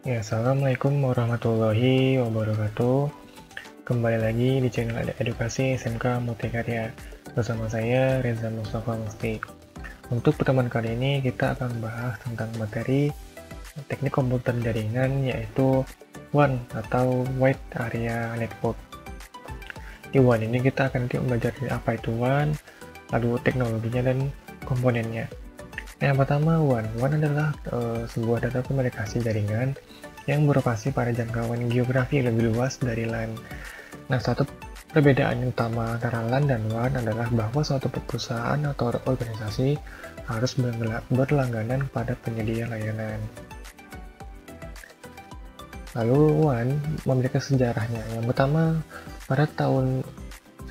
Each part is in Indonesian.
Ya, assalamualaikum warahmatullahi wabarakatuh. Kembali lagi di channel Edukasi SMK Multikarya bersama saya Reza Mustafa Musti. Untuk pertemuan kali ini kita akan bahas tentang materi teknik komputer jaringan, yaitu WAN atau Wide Area Network. Di WAN ini kita akan belajar apa itu WAN, lalu teknologinya dan komponennya. Yang pertama, WAN. WAN adalah sebuah data komunikasi jaringan yang beroperasi pada jangkauan geografi lebih luas dari LAN. Nah, satu perbedaan utama antara LAN dan WAN adalah bahwa suatu perusahaan atau organisasi harus berlangganan pada penyedia layanan. Lalu WAN memiliki sejarahnya. Yang pertama, pada tahun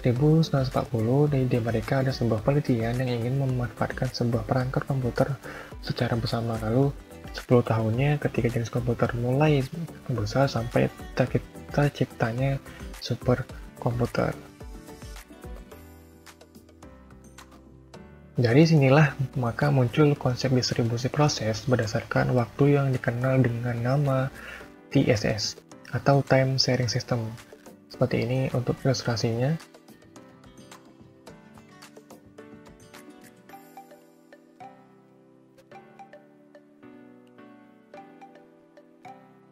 1940 di Amerika ada sebuah penelitian yang ingin memanfaatkan sebuah perangkat komputer secara bersama. Lalu 10 tahunnya ketika jenis komputer mulai membesar sampai terciptanya superkomputer. Dari sinilah maka muncul konsep distribusi proses berdasarkan waktu yang dikenal dengan nama TSS atau Time Sharing System. Seperti ini untuk ilustrasinya.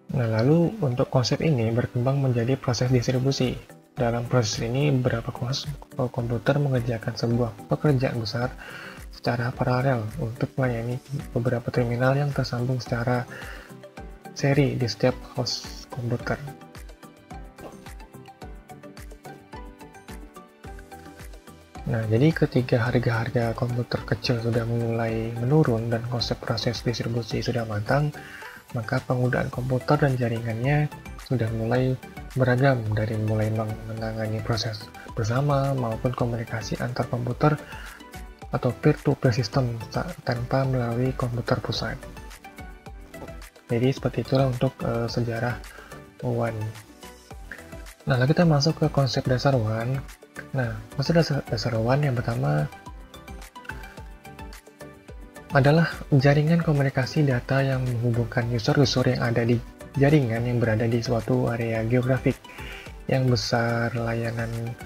Nah, lalu untuk konsep ini berkembang menjadi proses distribusi. Dalam proses ini, beberapa komputer mengerjakan sebuah pekerjaan besar secara paralel untuk melayani beberapa terminal yang tersambung secara seri di setiap host komputer. Nah, jadi ketika harga-harga komputer kecil sudah mulai menurun dan konsep proses distribusi sudah matang, maka penggunaan komputer dan jaringannya sudah mulai beragam, dari mulai menangani proses bersama maupun komunikasi antar komputer atau peer-to-peer system tanpa melalui komputer pusat. Jadi seperti itulah untuk sejarah WAN. Nah, lalu kita masuk ke konsep dasar WAN. Nah, konsep dasar WAN yang pertama adalah jaringan komunikasi data yang menghubungkan user-user yang ada di jaringan yang berada di suatu area geografik yang besar. Layanan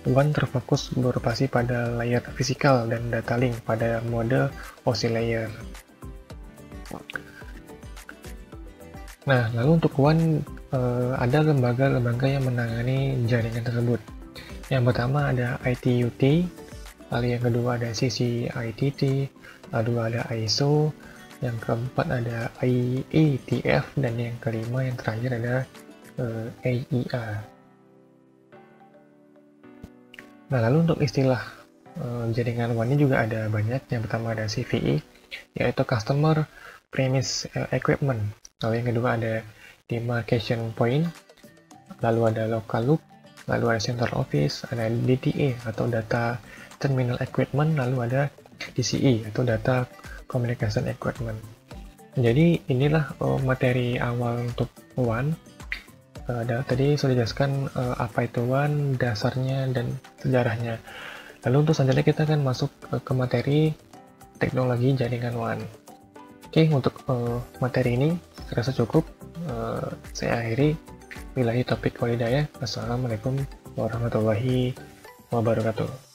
WAN terfokus beroperasi pada layer fisikal dan data link pada mode OSI layer. Nah, lalu untuk WAN ada lembaga-lembaga yang menangani jaringan tersebut. Yang pertama ada ITU-T, lalu yang kedua ada CCITT, lalu ada ISO, yang keempat ada IETF, dan yang kelima yang terakhir ada AIA. Nah, lalu untuk istilah jaringan WAN ini juga ada banyak. Yang pertama ada CPE, yaitu Customer Premise Equipment. Lalu yang kedua ada Demarcation Point, lalu ada Local Loop, lalu ada Center Office, ada DTA atau Data Terminal Equipment, lalu ada DCE atau Data Communication Equipment. Jadi inilah materi awal untuk WAN. Tadi sudah dijelaskan apa itu WAN, dasarnya, dan sejarahnya. Lalu untuk selanjutnya kita akan masuk ke materi teknologi jaringan WAN. Oke, untuk materi ini saya rasa cukup. Saya akhiri. Billahi taufiq wal hidayah. Assalamualaikum warahmatullahi wabarakatuh.